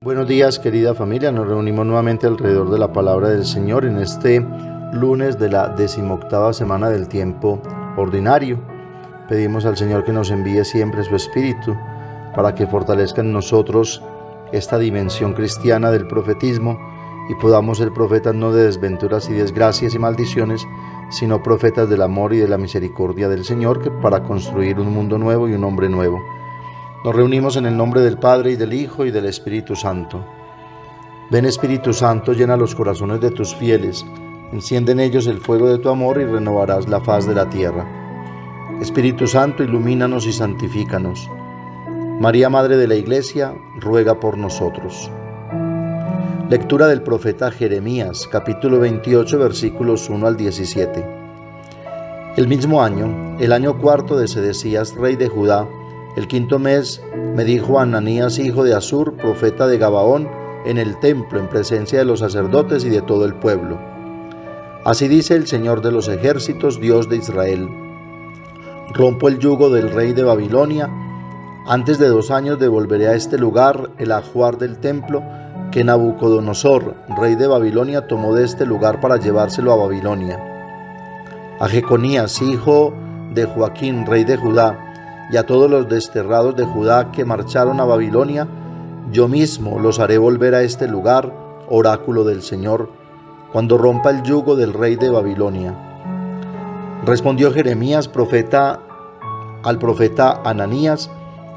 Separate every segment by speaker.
Speaker 1: Buenos días, querida familia. Nos reunimos nuevamente alrededor de la palabra del Señor en este lunes de la 18ª semana del tiempo ordinario. Pedimos al Señor que nos envíe siempre su Espíritu para que fortalezca en nosotros esta dimensión cristiana del profetismo y podamos ser profetas no de desventuras y desgracias y maldiciones, sino profetas del amor y de la misericordia del Señor, que para construir un mundo nuevo y un hombre nuevo. Nos reunimos en el nombre del Padre, y del Hijo, y del Espíritu Santo. Ven, Espíritu Santo, llena los corazones de tus fieles, enciende en ellos el fuego de tu amor y renovarás la faz de la tierra. Espíritu Santo, ilumínanos y santifícanos. María, Madre de la Iglesia, ruega por nosotros. Lectura del profeta Jeremías, capítulo 28, versículos 1 al 17. El mismo año, el año cuarto de Sedecías, rey de Judá, el quinto mes, me dijo Ananías, hijo de Azur, profeta de Gabaón, en el templo, en presencia de los sacerdotes y de todo el pueblo. Así dice el Señor de los ejércitos, Dios de Israel: rompo el yugo del rey de Babilonia. Antes de 2 años devolveré a este lugar el ajuar del templo que Nabucodonosor, rey de Babilonia, tomó de este lugar para llevárselo a Babilonia. A Jeconías, hijo de Joaquín, rey de Judá, y a todos los desterrados de Judá que marcharon a Babilonia, yo mismo los haré volver a este lugar, oráculo del Señor, cuando rompa el yugo del rey de Babilonia. Respondió Jeremías, profeta, al profeta Ananías,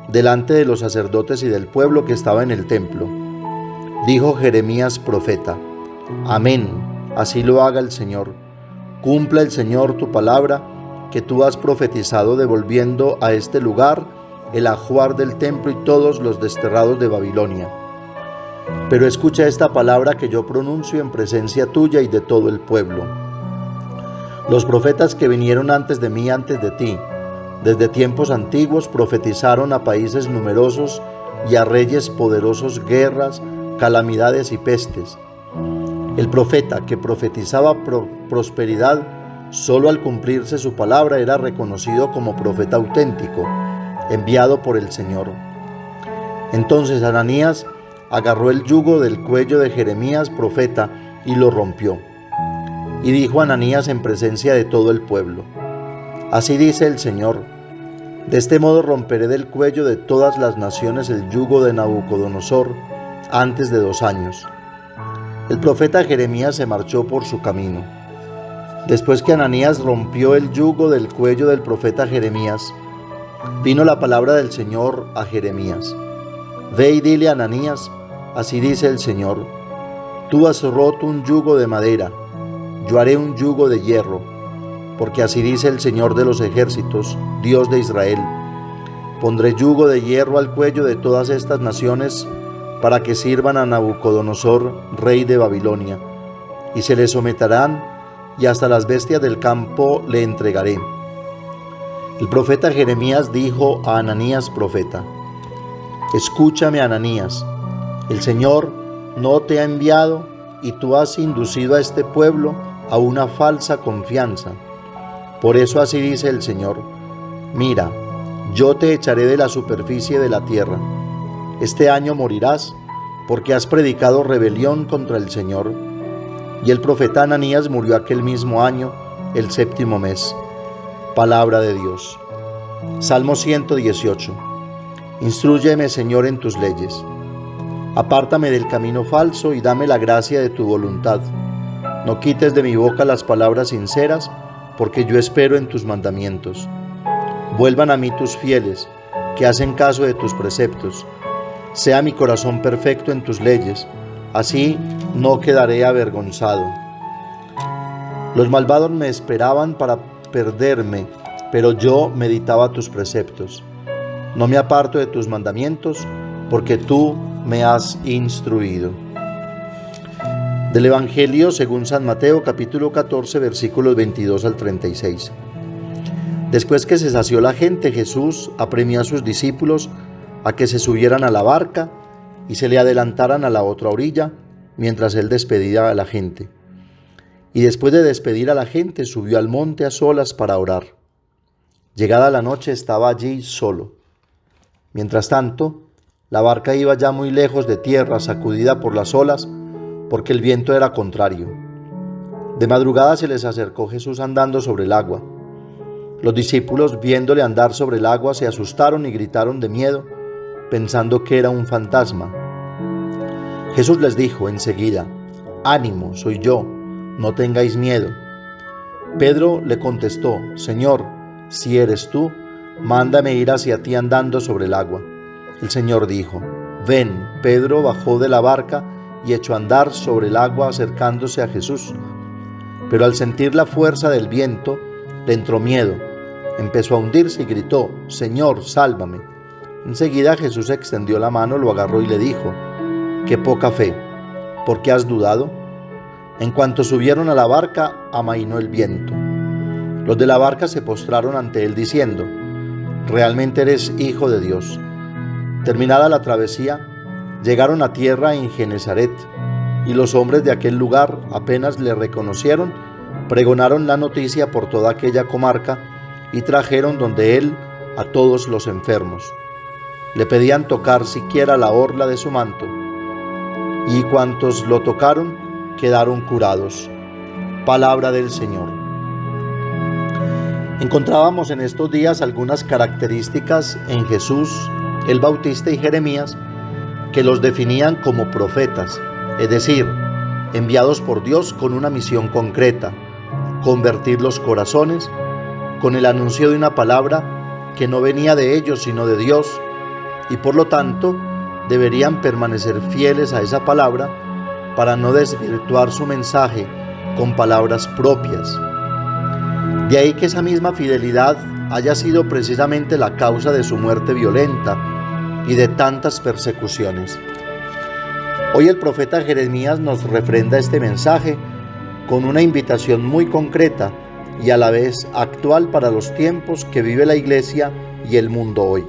Speaker 1: delante de los sacerdotes y del pueblo que estaba en el templo. Dijo Jeremías, profeta: Amén, así lo haga el Señor. Cumpla el Señor tu palabra, que tú has profetizado, devolviendo a este lugar el ajuar del templo y todos los desterrados de Babilonia. Pero escucha esta palabra que yo pronuncio en presencia tuya y de todo el pueblo. Los profetas que vinieron antes de mí, antes de ti, desde tiempos antiguos, profetizaron a países numerosos y a reyes poderosos guerras, calamidades y pestes. El profeta que profetizaba prosperidad, solo al cumplirse su palabra era reconocido como profeta auténtico, enviado por el Señor. Entonces Ananías agarró el yugo del cuello de Jeremías, profeta, y lo rompió. Y dijo Ananías en presencia de todo el pueblo: Así dice el Señor: de este modo romperé del cuello de todas las naciones el yugo de Nabucodonosor antes de 2 años. El profeta Jeremías se marchó por su camino. Después que Ananías rompió el yugo del cuello del profeta Jeremías, vino la palabra del Señor a Jeremías: Ve y dile a Ananías, así dice el Señor: tú has roto un yugo de madera, yo haré un yugo de hierro, porque así dice el Señor de los ejércitos, Dios de Israel: pondré yugo de hierro al cuello de todas estas naciones para que sirvan a Nabucodonosor, rey de Babilonia, y se le someterán, y hasta las bestias del campo le entregaré. El profeta Jeremías dijo a Ananías, profeta: escúchame, Ananías, el Señor no te ha enviado y tú has inducido a este pueblo a una falsa confianza. Por eso así dice el Señor: mira, yo te echaré de la superficie de la tierra. Este año morirás, porque has predicado rebelión contra el Señor. Y el profeta Ananías murió aquel mismo año, el 7º mes. Palabra de Dios. Salmo 118. Instrúyeme, Señor, en tus leyes. Apártame del camino falso y dame la gracia de tu voluntad. No quites de mi boca las palabras sinceras, porque yo espero en tus mandamientos. Vuelvan a mí tus fieles, que hacen caso de tus preceptos. Sea mi corazón perfecto en tus leyes, así no quedaré avergonzado. Los malvados me esperaban para perderme, pero yo meditaba tus preceptos. No me aparto de tus mandamientos, porque tú me has instruido. Del Evangelio según San Mateo, capítulo 14, versículos 22 al 36. Después que se sació la gente, Jesús apremió a sus discípulos a que se subieran a la barca y se le adelantaran a la otra orilla, mientras él despedía a la gente. Y después de despedir a la gente, subió al monte a solas para orar. Llegada la noche estaba allí solo. Mientras tanto, La barca iba ya muy lejos de tierra, sacudida por las olas, porque el viento era contrario. De madrugada se les acercó Jesús andando sobre el agua. Los discípulos, viéndole andar sobre el agua, se asustaron y gritaron de miedo, pensando que era un fantasma. Jesús les dijo enseguida: «Ánimo, soy yo, no tengáis miedo». Pedro le contestó: «Señor, si eres tú, mándame ir hacia ti andando sobre el agua». El Señor dijo: «Ven». Pedro bajó de la barca y echó a andar sobre el agua acercándose a Jesús. Pero al sentir la fuerza del viento, le entró miedo. Empezó a hundirse y gritó: «Señor, sálvame». Enseguida Jesús extendió la mano, lo agarró y le dijo: «Qué poca fe, ¿por qué has dudado?». En cuanto subieron a la barca, amainó el viento. Los de la barca se postraron ante él diciendo: «Realmente eres Hijo de Dios». Terminada la travesía, llegaron a tierra en Genesaret, y los hombres de aquel lugar, apenas le reconocieron, pregonaron la noticia por toda aquella comarca y trajeron donde él a todos los enfermos. Le pedían tocar siquiera la orla de su manto, y cuantos lo tocaron quedaron curados. Palabra del Señor. Encontrábamos en estos días algunas características en Jesús, el Bautista y Jeremías que los definían como profetas, es decir, enviados por Dios con una misión concreta: convertir los corazones con el anuncio de una palabra que no venía de ellos sino de Dios, y por lo tanto deberían permanecer fieles a esa palabra para no desvirtuar su mensaje con palabras propias. De ahí que esa misma fidelidad haya sido precisamente la causa de su muerte violenta y de tantas persecuciones. Hoy el profeta Jeremías nos refrenda este mensaje con una invitación muy concreta y a la vez actual para los tiempos que vive la Iglesia y el mundo hoy.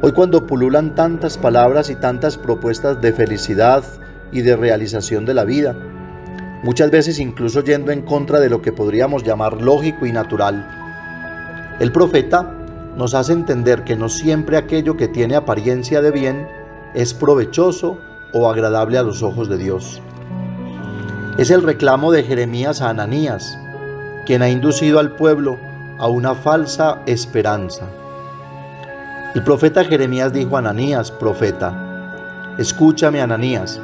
Speaker 1: Hoy, cuando pululan tantas palabras y tantas propuestas de felicidad y de realización de la vida, muchas veces incluso yendo en contra de lo que podríamos llamar lógico y natural, el profeta nos hace entender que no siempre aquello que tiene apariencia de bien es provechoso o agradable a los ojos de Dios. Es el reclamo de Jeremías a Ananías, quien ha inducido al pueblo a una falsa esperanza. El profeta Jeremías dijo a Ananías, profeta: «Escúchame, Ananías,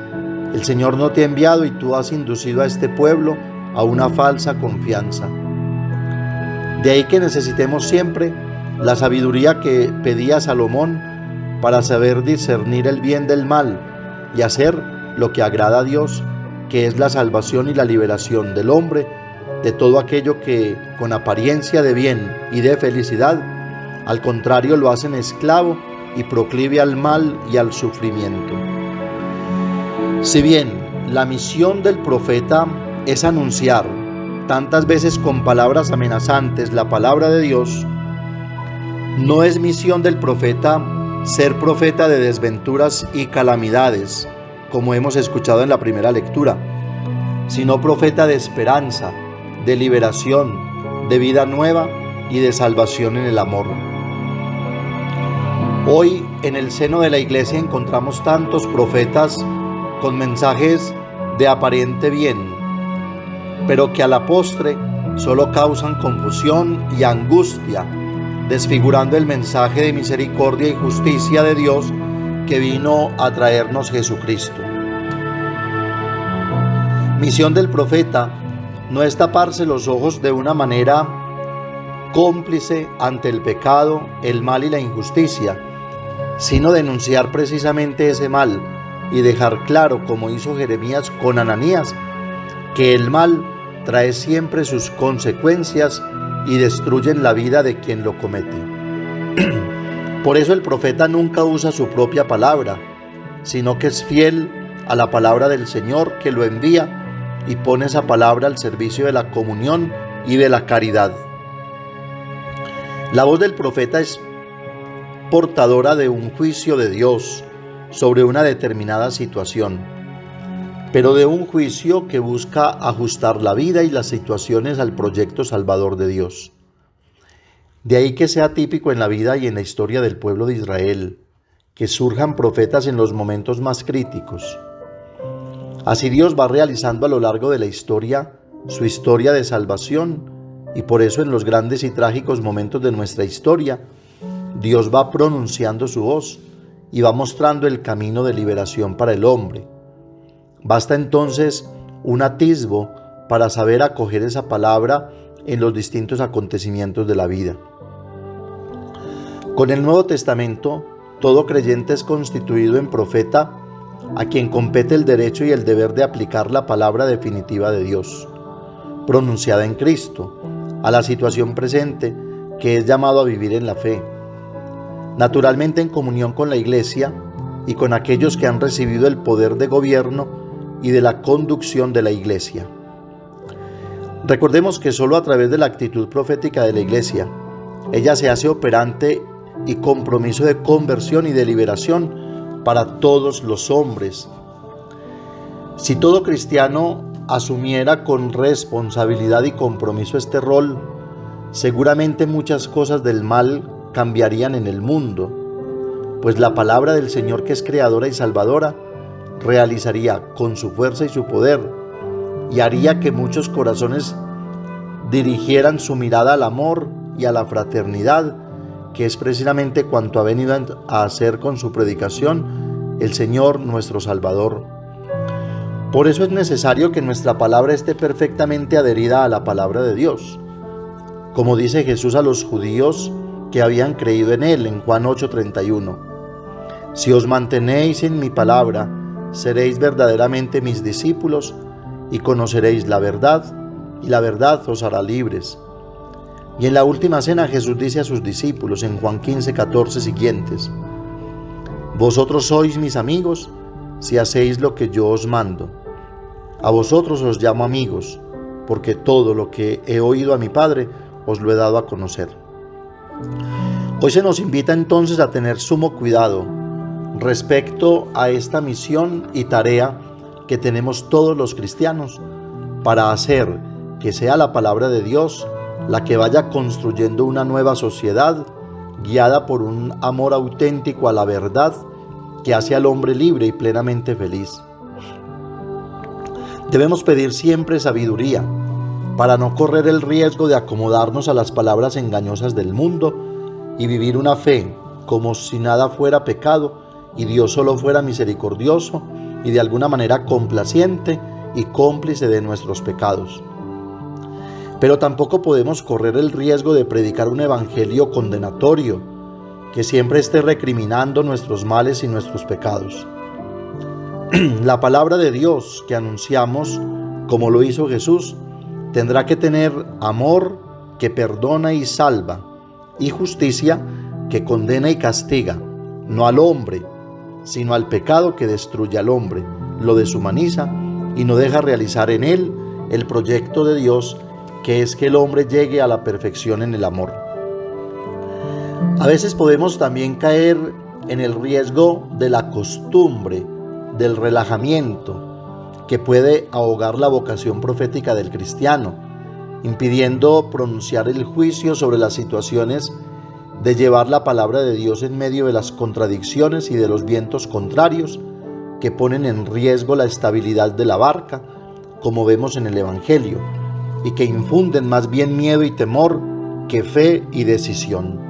Speaker 1: el Señor no te ha enviado y tú has inducido a este pueblo a una falsa confianza». De ahí que necesitemos siempre la sabiduría que pedía Salomón para saber discernir el bien del mal y hacer lo que agrada a Dios, que es la salvación y la liberación del hombre de todo aquello que, con apariencia de bien y de felicidad, al contrario lo hacen esclavo y proclive al mal y al sufrimiento. Si bien la misión del profeta es anunciar, tantas veces con palabras amenazantes, la palabra de Dios, no es misión del profeta ser profeta de desventuras y calamidades, como hemos escuchado en la primera lectura, sino profeta de esperanza, de liberación, de vida nueva y de salvación en el amor. Hoy, en el seno de la Iglesia, encontramos tantos profetas con mensajes de aparente bien, pero que a la postre solo causan confusión y angustia, desfigurando el mensaje de misericordia y justicia de Dios que vino a traernos Jesucristo. Misión del profeta no es taparse los ojos de una manera cómplice ante el pecado, el mal y la injusticia, sino denunciar precisamente ese mal y dejar claro, como hizo Jeremías con Ananías, que el mal trae siempre sus consecuencias y destruyen la vida de quien lo comete. Por eso el profeta nunca usa su propia palabra, sino que es fiel a la palabra del Señor que lo envía y pone esa palabra al servicio de la comunión y de la caridad. La voz del profeta es portadora de un juicio de Dios sobre una determinada situación, pero de un juicio que busca ajustar la vida y las situaciones al proyecto salvador de Dios. De ahí que sea típico en la vida y en la historia del pueblo de Israel, que surjan profetas en los momentos más críticos. Así Dios va realizando a lo largo de la historia su historia de salvación, y por eso en los grandes y trágicos momentos de nuestra historia, Dios va pronunciando su voz y va mostrando el camino de liberación para el hombre. Basta entonces un atisbo para saber acoger esa palabra en los distintos acontecimientos de la vida. Con el Nuevo Testamento, todo creyente es constituido en profeta, a quien compete el derecho y el deber de aplicar la palabra definitiva de Dios, pronunciada en Cristo, a la situación presente que es llamado a vivir en la fe, naturalmente en comunión con la Iglesia y con aquellos que han recibido el poder de gobierno y de la conducción de la Iglesia. Recordemos que solo a través de la actitud profética de la Iglesia, ella se hace operante y compromiso de conversión y de liberación para todos los hombres. Si todo cristiano asumiera con responsabilidad y compromiso este rol, seguramente muchas cosas del mal cambiarían en el mundo, pues la palabra del Señor, que es creadora y salvadora, realizaría con su fuerza y su poder, y haría que muchos corazones dirigieran su mirada al amor y a la fraternidad, que es precisamente cuanto ha venido a hacer con su predicación el Señor nuestro Salvador. Por eso es necesario que nuestra palabra esté perfectamente adherida a la palabra de Dios, como dice Jesús a los judíos que habían creído en Él en Juan 8:31. Si os mantenéis en mi palabra, seréis verdaderamente mis discípulos y conoceréis la verdad, y la verdad os hará libres. Y en la última cena Jesús dice a sus discípulos en Juan 15:14 siguientes: vosotros sois mis amigos si hacéis lo que yo os mando. A vosotros os llamo amigos, porque todo lo que he oído a mi Padre os lo he dado a conocer. Hoy se nos invita entonces a tener sumo cuidado respecto a esta misión y tarea que tenemos todos los cristianos para hacer que sea la palabra de Dios la que vaya construyendo una nueva sociedad guiada por un amor auténtico a la verdad que hace al hombre libre y plenamente feliz. Debemos pedir siempre sabiduría para no correr el riesgo de acomodarnos a las palabras engañosas del mundo y vivir una fe como si nada fuera pecado y Dios solo fuera misericordioso y de alguna manera complaciente y cómplice de nuestros pecados. Pero tampoco podemos correr el riesgo de predicar un evangelio condenatorio que siempre esté recriminando nuestros males y nuestros pecados. La palabra de Dios que anunciamos, como lo hizo Jesús, tendrá que tener amor que perdona y salva, y justicia que condena y castiga, no al hombre, sino al pecado que destruye al hombre, lo deshumaniza y no deja realizar en él el proyecto de Dios, que es que el hombre llegue a la perfección en el amor. A veces podemos también caer en el riesgo de la costumbre, del relajamiento, que puede ahogar la vocación profética del cristiano, impidiendo pronunciar el juicio sobre las situaciones de llevar la palabra de Dios en medio de las contradicciones y de los vientos contrarios que ponen en riesgo la estabilidad de la barca, como vemos en el Evangelio, y que infunden más bien miedo y temor que fe y decisión.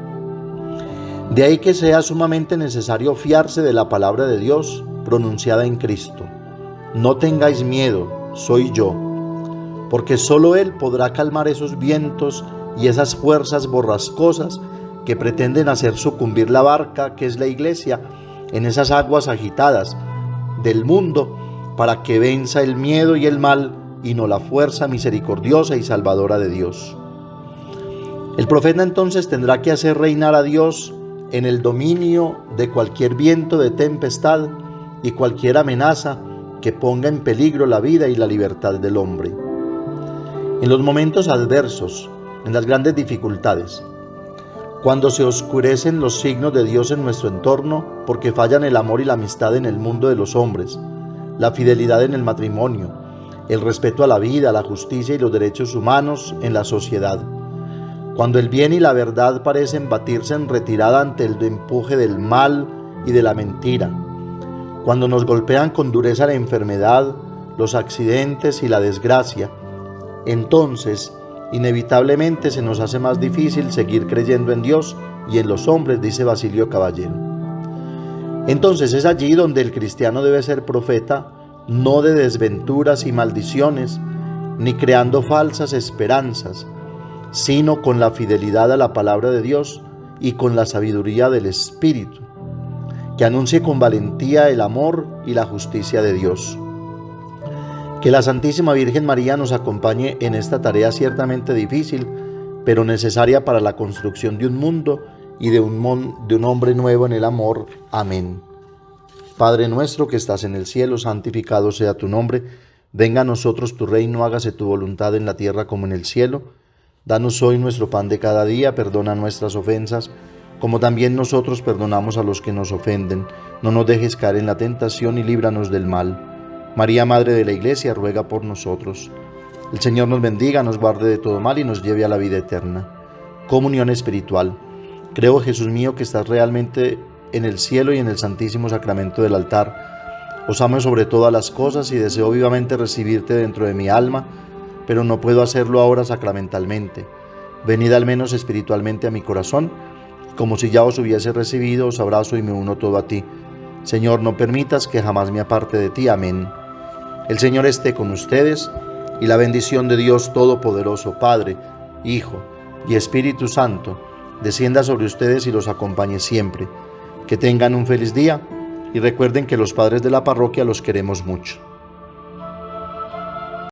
Speaker 1: De ahí que sea sumamente necesario fiarse de la palabra de Dios pronunciada en Cristo. No tengáis miedo, soy yo, porque solo Él podrá calmar esos vientos y esas fuerzas borrascosas que pretenden hacer sucumbir la barca, que es la Iglesia, en esas aguas agitadas del mundo, para que venza el miedo y el mal y no la fuerza misericordiosa y salvadora de Dios. El profeta entonces tendrá que hacer reinar a Dios en el dominio de cualquier viento de tempestad y cualquier amenaza que ponga en peligro la vida y la libertad del hombre. En los momentos adversos, en las grandes dificultades, cuando se oscurecen los signos de Dios en nuestro entorno porque fallan el amor y la amistad en el mundo de los hombres, la fidelidad en el matrimonio, el respeto a la vida, la justicia y los derechos humanos en la sociedad, cuando el bien y la verdad parecen batirse en retirada ante el empuje del mal y de la mentira. Cuando nos golpean con dureza la enfermedad, los accidentes y la desgracia, entonces inevitablemente se nos hace más difícil seguir creyendo en Dios y en los hombres, dice Basilio Caballero. Entonces es allí donde el cristiano debe ser profeta, no de desventuras y maldiciones, ni creando falsas esperanzas, sino con la fidelidad a la palabra de Dios y con la sabiduría del Espíritu, que anuncie con valentía el amor y la justicia de Dios. Que la Santísima Virgen María nos acompañe en esta tarea ciertamente difícil, pero necesaria para la construcción de un mundo y de un hombre nuevo en el amor. Amén. Padre nuestro que estás en el cielo, santificado sea tu nombre. Venga a nosotros tu reino, hágase tu voluntad en la tierra como en el cielo. Danos hoy nuestro pan de cada día, perdona nuestras ofensas, como también nosotros perdonamos a los que nos ofenden. No nos dejes caer en la tentación y líbranos del mal. María, Madre de la Iglesia, ruega por nosotros. El Señor nos bendiga, nos guarde de todo mal y nos lleve a la vida eterna. Comunión espiritual. Creo, Jesús mío, que estás realmente en el cielo y en el santísimo sacramento del altar. Os amo sobre todas las cosas y deseo vivamente recibirte dentro de mi alma, pero no puedo hacerlo ahora sacramentalmente. Venid al menos espiritualmente a mi corazón, como si ya os hubiese recibido, os abrazo y me uno todo a ti. Señor, no permitas que jamás me aparte de ti. Amén. El Señor esté con ustedes, y la bendición de Dios Todopoderoso, Padre, Hijo y Espíritu Santo, descienda sobre ustedes y los acompañe siempre. Que tengan un feliz día, y recuerden que los padres de la parroquia los queremos mucho.